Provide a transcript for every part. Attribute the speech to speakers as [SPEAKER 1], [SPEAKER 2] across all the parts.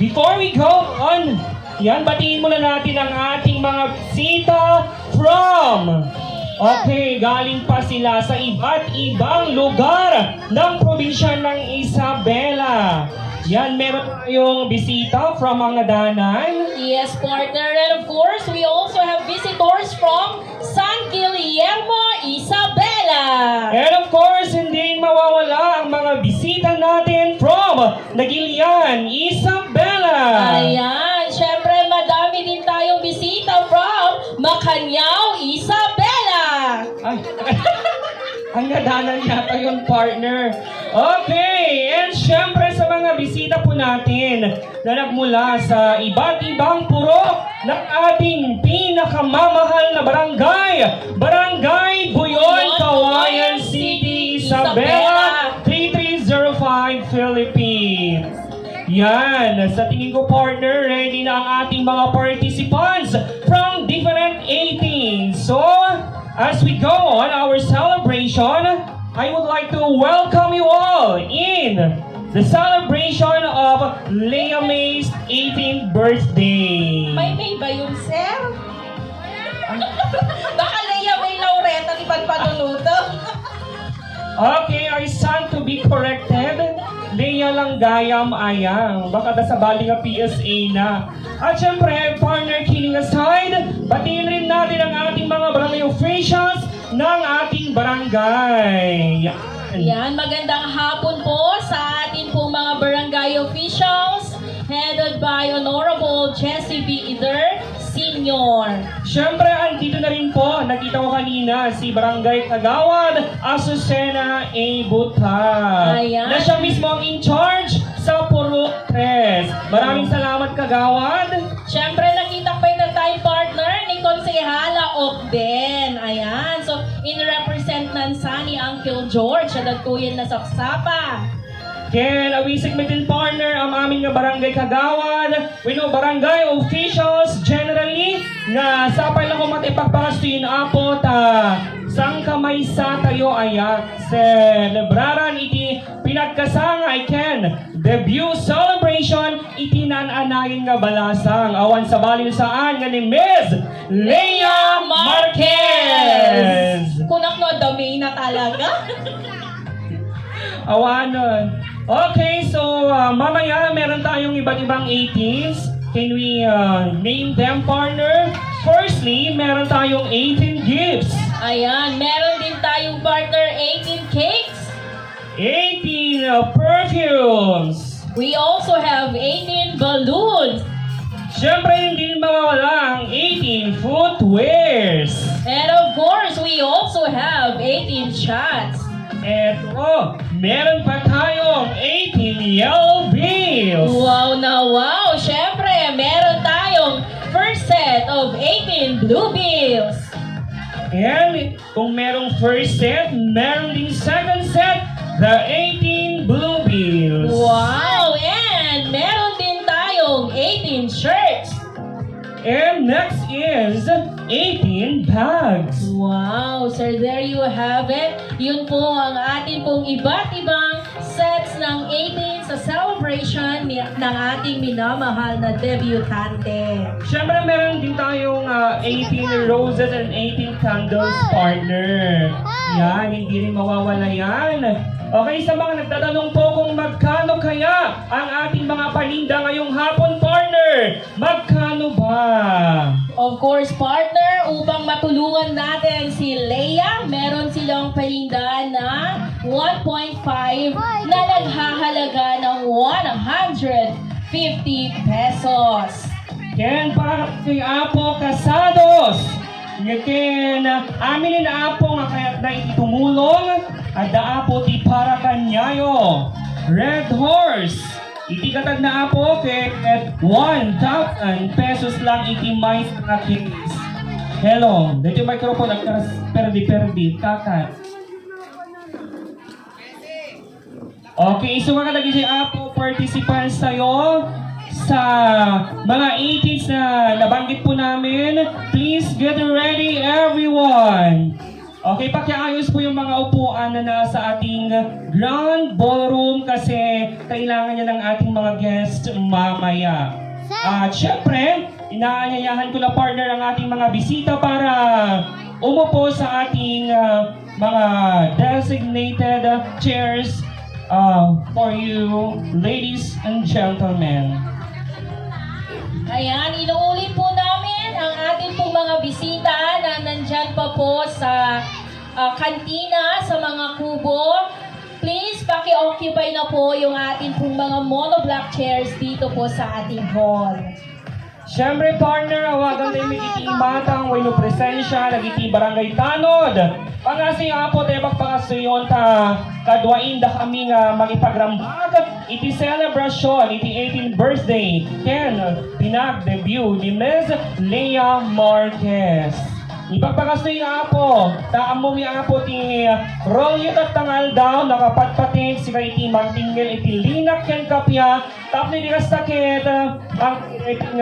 [SPEAKER 1] Before we go on, yan, batiin muna natin ang ating mga bisita from... Okay, galing pa sila sa iba't ibang lugar ng probinsya ng Isabela. Yan, meron tayong bisita from Mangadanan.
[SPEAKER 2] Yes, partner. And of course, we also have visitors from San Guillermo, Isabela.
[SPEAKER 1] And of course, hindi mawawala ang mga bisita natin from Nagilian, Isabela.
[SPEAKER 2] Ayan, syempre madami din tayong bisita from Macanao, Isabela.
[SPEAKER 1] Ay, ang nadanan yata yung partner. Okay, and syempre sa mga bisita po natin na nagmula sa iba't ibang purok ng ating pinakamamahal na barangay, Barangay Buyon, Kawayan City, Isabela, 3305 Philippines. Yan, sa tingin ko partner, ready na ang ating mga participants from different 18. So, as we go on our celebration, I would like to welcome you all in the celebration of Leia May's 18th birthday.
[SPEAKER 2] May ba yun, sir? Baka Leia May Laureta, di ba panunuto?
[SPEAKER 1] Okay, I stand to be corrected. Leia lang gayam ayang. Baka nasa bali nga PSA na. At syempre, partner kidding aside, batiin rin natin ang ating mga barangay officials ng ating barangay.
[SPEAKER 2] Yan, magandang hapon po sa ating pong mga barangay officials headed by Honorable Jesse B. Ider, Senior.
[SPEAKER 1] Siyempre, andito na rin po, nakita ko kanina, si Barangay Kagawad, Azucena A. Butag.
[SPEAKER 2] Ayan.
[SPEAKER 1] Na siya mismo ang in charge sa Purok 3. Maraming salamat, Kagawad.
[SPEAKER 2] Siyempre, nakita pa yung time partner ni Konsehala Okden. Ayan. So, in represent ng Sani Uncle George, sa dagkuyan na sapsapa.
[SPEAKER 1] Ken, awisig metin partner ang aming nga barangay Kagawad. We know barangay officials generally nga sapay lang ko matipagpastuin apo ta sang kamay sa tayo ayak celebraran iti pinagkasangay Ken debut celebration iti nananayin nga balasang awan sa balin saan nga ni Ms. Leia Marquez.
[SPEAKER 2] Kunak no, dami na talaga.
[SPEAKER 1] Awanon. Okay, so mamaya meron tayong iba't ibang 18s. Can we name them, partner? Firstly, meron tayong 18 gifts.
[SPEAKER 2] Ayan, meron din tayong partner 18 cakes.
[SPEAKER 1] 18 perfumes.
[SPEAKER 2] We also have 18 balloons.
[SPEAKER 1] Siyempre, hindi mawawala ang 18 footwears.
[SPEAKER 2] And of course, we also have 18 shots.
[SPEAKER 1] Eto, meron pa tayong 18 yellow bills.
[SPEAKER 2] Wow na wow! Siyempre, meron tayong first set of 18 blue bills.
[SPEAKER 1] And kung merong first set, meron din second set, the 18 blue bills.
[SPEAKER 2] Wow! And meron din tayong 18 shirts.
[SPEAKER 1] And next is 18 bags.
[SPEAKER 2] Wow! Sir, there you have it. Yun po ang ating pong iba't ibang sets ng 18 sa celebration ng ating minamahal na debutante.
[SPEAKER 1] Siyempre, meron din tayong 18 roses and 18 candles, partner. Yan, hindi rin mawawala yan. Okay, sa mga nagtatanong po kung magkano kaya ang ating mga paninda ngayong hapon, partner, magkano ba?
[SPEAKER 2] Of course, partner, upang matulungan natin si Leia, meron silang paninda na 1.5 na naghahalaga ng 150 pesos.
[SPEAKER 1] Ken, para kay Apo Casados. Ken, amin na Apo nga kaya na itumulong at Apo ti para kanyayo. Red Horse. Iti katag na Apo kay 1,000 pesos lang iti mais na case. Hello, dito yung microphone agkaras perdi kakat. Okay, so mga lagi si Apo participants tayo sa mga 18s na nabanggit po namin. Please get ready everyone. Okay, pakiayos po yung mga upuan na nasa ating grand ballroom kasi kailangan niya ng ating mga guest mamaya. At syempre, inaanyayahan ko na partner ang ating mga bisita para umupo sa ating mga designated chairs for you, ladies and gentlemen.
[SPEAKER 2] Ayan, inuulit po namin ang ating pong mga bisita na nandyan pa po sa kantina, sa mga kubo. Please, paki-occupy na po yung ating pong mga monoblock chairs dito po sa ating hall.
[SPEAKER 1] Siyempre, partner, awagan tayo may iting batang, way no presensya, nagiti barangay tanod. Pangasi nga po, tebak pangasuyon ta, kadwain da kami nga magipagrambag. Iti celebration, iti 18th birthday, ken pinag-debut ni Ms. Lea Marquez. Ipagpakasoy nga po, taamo nga po ti Rolyo at tangal daw, nakapatpating si kay iti mantingil, iti linak ken kapya, tapos ni kastakit, ang iting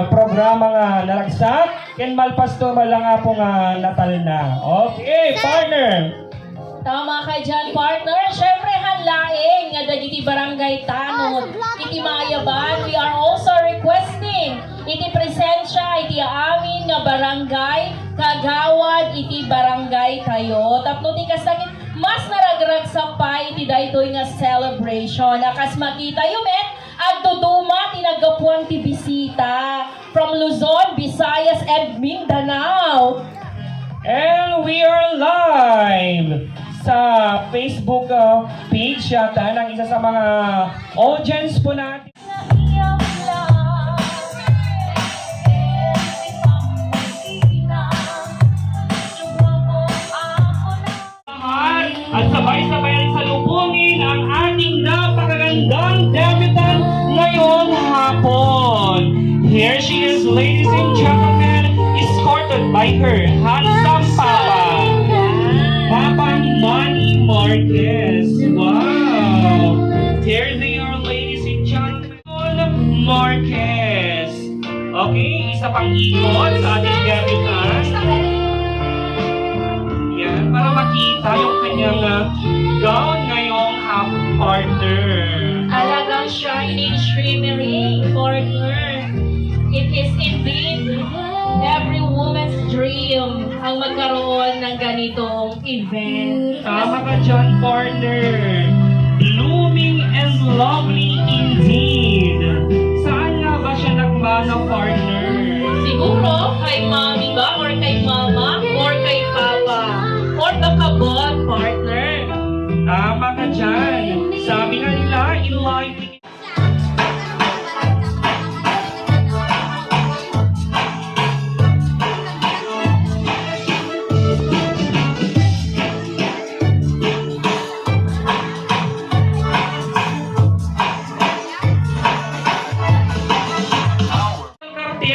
[SPEAKER 1] programa nga naragsak, ken malpasto malang nga po nga natal na. Okay, partner!
[SPEAKER 2] Tama ka dyan, partner. Siyempre, hanlaing nga dagiti barangay tanod. Iti mayaban, we are also requesting iti presensya, iti amin nga barangay, kagawad, iti barangay kayo. Tapno ti kasakit, mas naragragsak pa iti daytoy nga celebration. Akas makita yumet, at duduma tinagapuan ti bisita from Luzon, Visayas, and Mindanao.
[SPEAKER 1] And we are live sa Facebook page yata ng isa sa mga audience po natin. At sabay-sabay rin salubungin ang ating napakagandang debutant ngayong hapon. Here she is, ladies and gentlemen, escorted by her handsome papa. Papa Manny Marquez. Wow! Here they are, ladies and gentlemen, Marquez. Okay, isa pang ikot sa ating debutant. Yan, para makita yung kanyang gown ngayong half partner.
[SPEAKER 2] Alagang shining, shimmering partner. It is indeed every woman's dream ang magkaroon ng ganitong event.
[SPEAKER 1] Tama ka dyan, partner. Blooming and lovely indeed. Saan nga ba siya nagmana, partner?
[SPEAKER 2] Siguro kay mami ba? Or kay mama? Or kay papa? Or baka both, partner?
[SPEAKER 1] Tama ka dyan. Sabi nga nila, in life,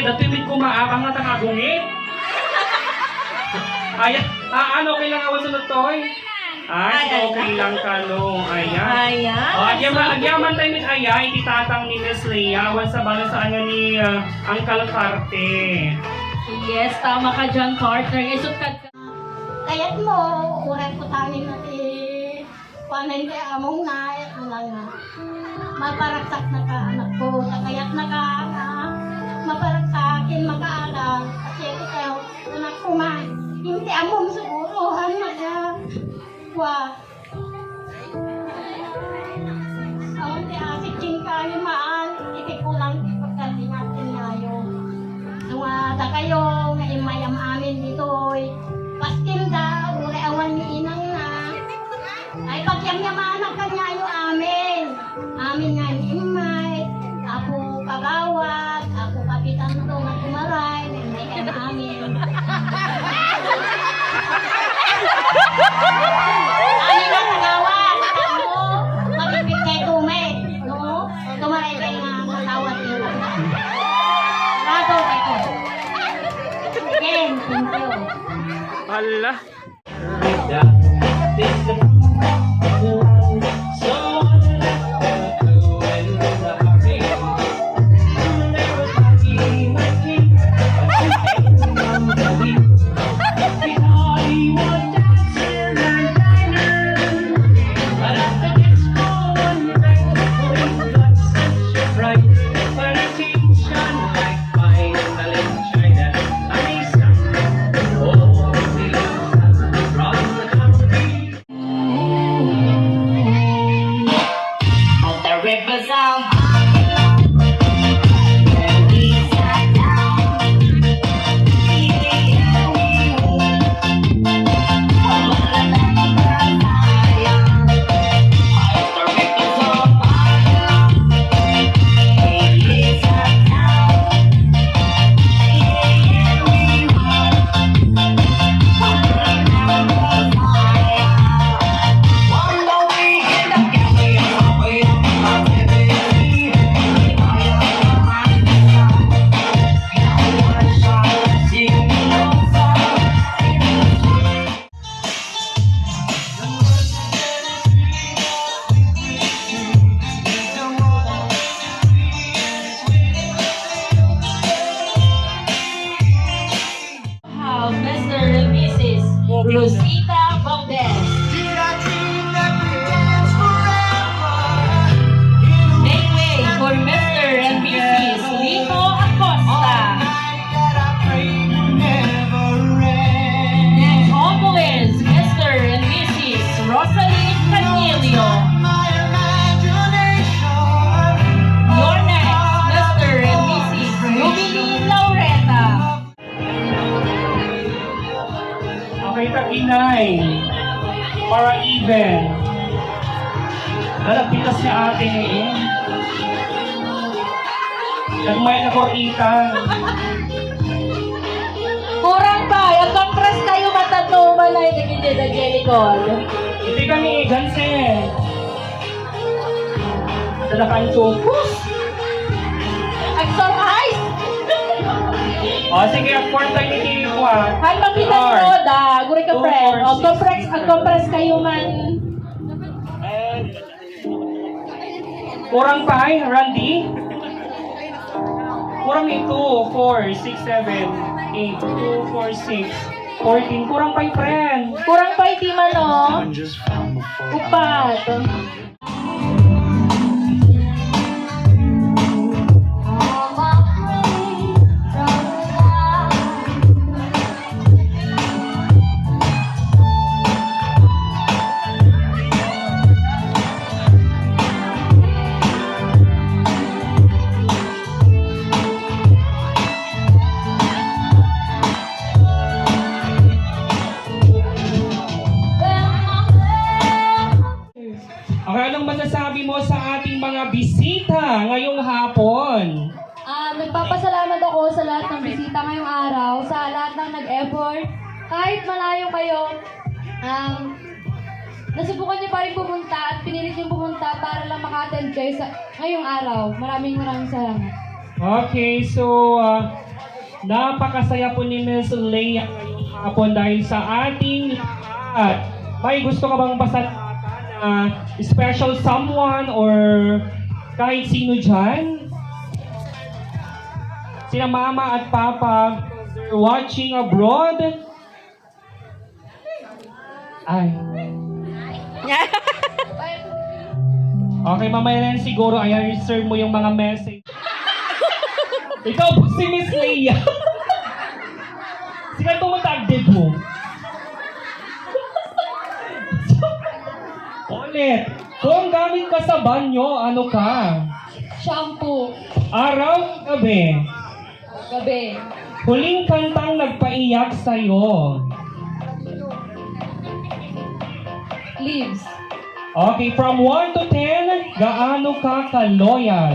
[SPEAKER 1] datimid ko maabang na tangagungit. Ay, ano kailangan ako sunod to? Ay, okay lang ka, no. Ayan.
[SPEAKER 2] Ayan.
[SPEAKER 1] O, agyaman tayo ni Aya, ititatang ni Miss Lea, wan sa bala sa ano ni Uncle Carte.
[SPEAKER 2] Yes, tama ka dyan, partner. Isot ka.
[SPEAKER 3] Kayat mo, uray ko tanin na panay kay among na, lang na. Maparaksak na ka, anak ko. Kayat na ka, maparaksakin, makaalam. Kasi ikaw, anak ko man, hindi among siguro, wa. Ang ti asikin kayo maan, ikikulang ipagkali natin ngayon. Nung kayo, nga imayam amin dito'y, paskin daw, uray awan ni inang na. Ay pagyam-yamaan ang kanyayo amin. Amin nga ni imay, ako kagawad, ako kapitan to nga kumaray, may kaya amin. Amin nga kagawad, ako, mabibig kay tume, no? Tumaray kay nga kagawad nila. Rato kayo. Again, thank you.
[SPEAKER 1] Hala. Okay.
[SPEAKER 2] Rosita Valdez. Make way for Mr. and Mrs. Lito Acosta. And always Mr. and Mrs. Rosalie Canilio. Your next, Mr. and Mrs. Rubilin Laureta.
[SPEAKER 1] Okay, taginay. Para even. Nalapitas niya ate ngayon. Nagmay na korita.
[SPEAKER 2] Kurang pa, yung compress kayo matatuman na yung nagiging Jelicol.
[SPEAKER 1] Hindi kami gansen. Dala kang chokos.
[SPEAKER 2] Ang surprise!
[SPEAKER 1] O sige, ang fourth time ni Kiri ko ah.
[SPEAKER 2] Hal makita mo, da. Guri ka, friend. O, compress kayo man.
[SPEAKER 1] Kurang pa ay, Randy? Kurang ito, 4, 6, 7, 8, 2, 4, 6, 14. Kurang pa friend.
[SPEAKER 2] Kurang pa iti man, no? Upat.
[SPEAKER 1] Okay, anong masasabi mo sa ating mga bisita ngayong hapon?
[SPEAKER 4] Nagpapasalamat ako sa lahat ng bisita ngayong araw, sa lahat ng nag-effort. Kahit malayo kayo, nasubukan niyo pa rin pumunta at pinilit niyo pumunta para lang maka-attend kayo sa ngayong araw. Maraming salamat.
[SPEAKER 1] Okay, so napakasaya po ni Ms. Leia ngayong hapon dahil sa ating lahat. May gusto ka bang pasalamatan na special someone or kahit sino dyan? Sina mama at papa they're watching abroad. Ay. Okay, mamaya rin siguro ay reserve mo yung mga message. Ikaw po si Miss Leia. Sige itong matagdid mo. Ulit. Kung gamit ka sa banyo, ano ka?
[SPEAKER 4] Shampoo.
[SPEAKER 1] Araw, gabi.
[SPEAKER 4] Gabi.
[SPEAKER 1] Huling kantang nagpaiyak sa'yo.
[SPEAKER 4] Leaves.
[SPEAKER 1] Okay, from 1 to 10, gaano ka ka-loyal?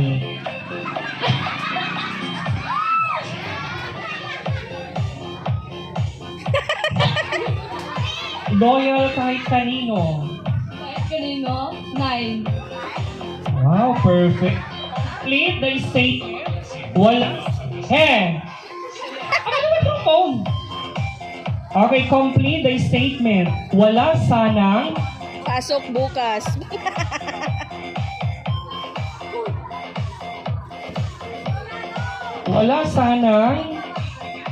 [SPEAKER 1] Loyal kahit kanino.
[SPEAKER 4] Kahit kanino? 9.
[SPEAKER 1] Wow, perfect. Complete the statement. Wala. Ano naman yung phone? Okay, complete the statement. Wala sanang
[SPEAKER 5] Pasok bukas.
[SPEAKER 1] wala sanang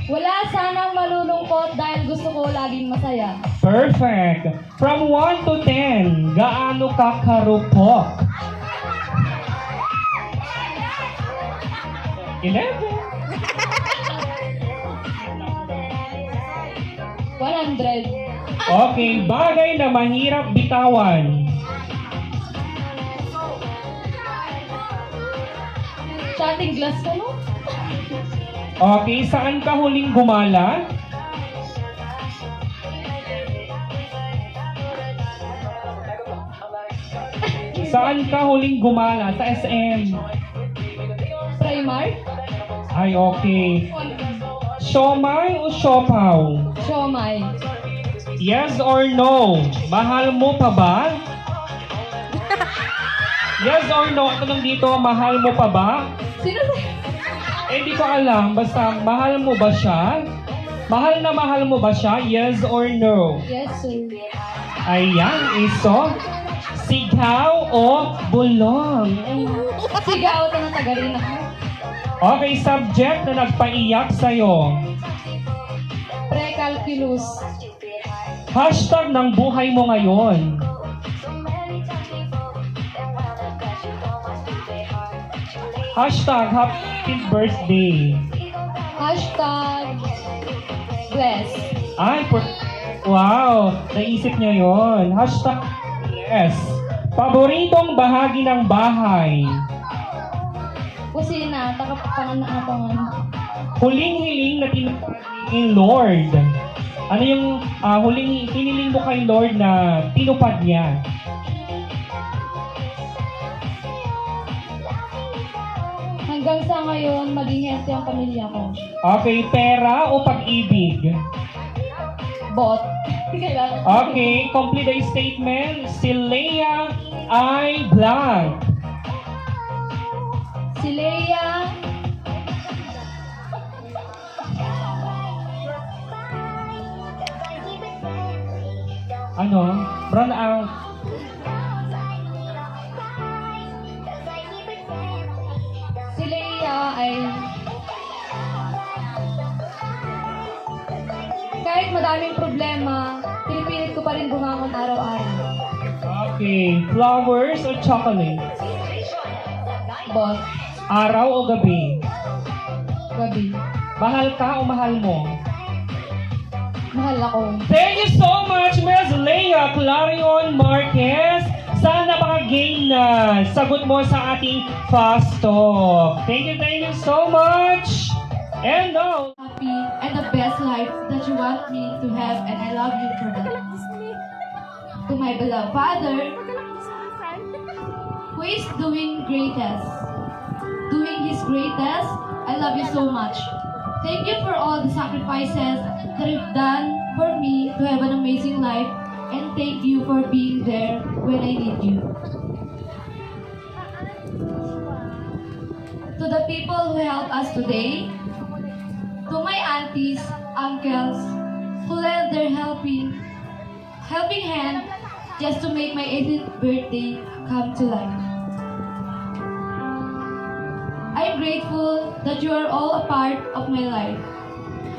[SPEAKER 4] Wala sanang malulungkot dahil gusto ko laging masaya.
[SPEAKER 1] perfect. From 1 to 10, gaano ka karupok? 11.
[SPEAKER 4] 100.
[SPEAKER 1] Okay, bagay na mahirap bitawan.
[SPEAKER 4] Shotting glass ko, no?
[SPEAKER 1] Okay, saan ka huling gumala? Saan ka huling gumala? Sa SM.
[SPEAKER 4] Primark.
[SPEAKER 1] Ay, okay. Siomay o siopaw?
[SPEAKER 4] Siomay.
[SPEAKER 1] Yes or no? Mahal mo pa ba? Yes or no? Ang tanong dito, mahal mo pa ba?
[SPEAKER 4] Sino sa...
[SPEAKER 1] Eh, di ko alam. Basta, mahal mo ba siya? Mahal na mahal mo ba siya? Yes or no?
[SPEAKER 4] Yes, sir.
[SPEAKER 1] Ayan, iso. Sigaw o bulong?
[SPEAKER 4] Sigaw ito na tagalin ako.
[SPEAKER 1] Okay, subject na nagpaiyak sa'yo.
[SPEAKER 4] Precalculus.
[SPEAKER 1] Hashtag ng buhay mo ngayon. Hashtag happy birthday.
[SPEAKER 4] Hashtag bless.
[SPEAKER 1] Ay, wow, naisip niyo yon. Hashtag yes. Paboritong bahagi ng bahay.
[SPEAKER 4] Kusina, pangan.
[SPEAKER 1] Huling hiling na tinupad ni Lord. Ano yung huling hiniling mo kay Lord na tinupad niya?
[SPEAKER 4] Hanggang sa ngayon, maging healthy ang pamilya ko.
[SPEAKER 1] Okay, pera o pag-ibig?
[SPEAKER 4] Bot. Kailangan.
[SPEAKER 1] Okay, complete the statement. Si Leia ay blank.
[SPEAKER 4] Si Leia,
[SPEAKER 1] Ano? Brown ang...
[SPEAKER 4] si Leia ay kahit madaming problema, pinipilit ko pa rin bumangon araw-araw.
[SPEAKER 1] Okay, flowers o chocolate?
[SPEAKER 4] Bot.
[SPEAKER 1] Araw o gabi?
[SPEAKER 4] Gabi.
[SPEAKER 1] Mahal ka o mahal mo?
[SPEAKER 4] Mahal ako.
[SPEAKER 1] Thank you so much, Ms. Leia Clarion Marquez. Sana makagain na sagot mo sa ating fast talk. Thank you so much. And now,
[SPEAKER 4] Happy and the best life that you want me to have, and I love you for that. To my beloved Father, who is doing His greatest, I love you so much. Thank you for all the sacrifices that you've done for me to have an amazing life, and thank you for being there when I need you. To the people who helped us today, to my aunties, uncles, who lent their helping hand just to make my 18th birthday come to life. I'm grateful that you are all a part of my life.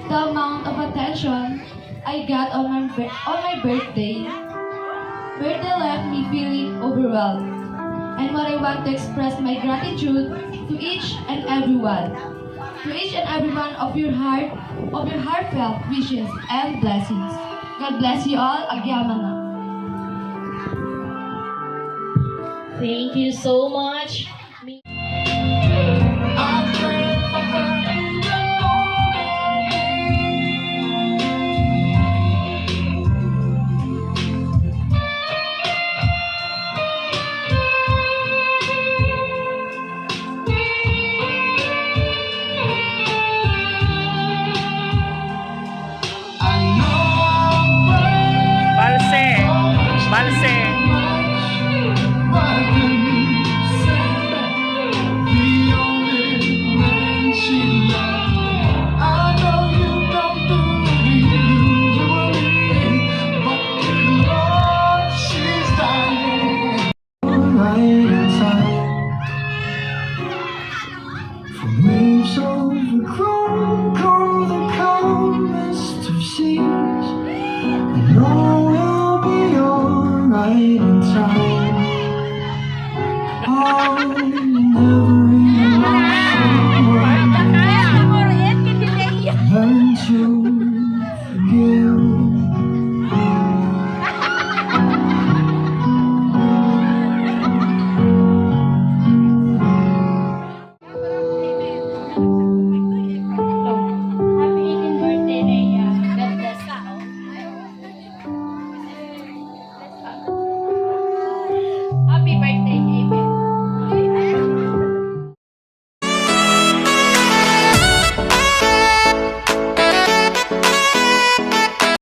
[SPEAKER 4] The amount of attention I got on my birthday left me feeling overwhelmed. And what I want to express my gratitude to each and every one of your heartfelt wishes and blessings. God bless you all. Agyamana.
[SPEAKER 2] Thank you so much.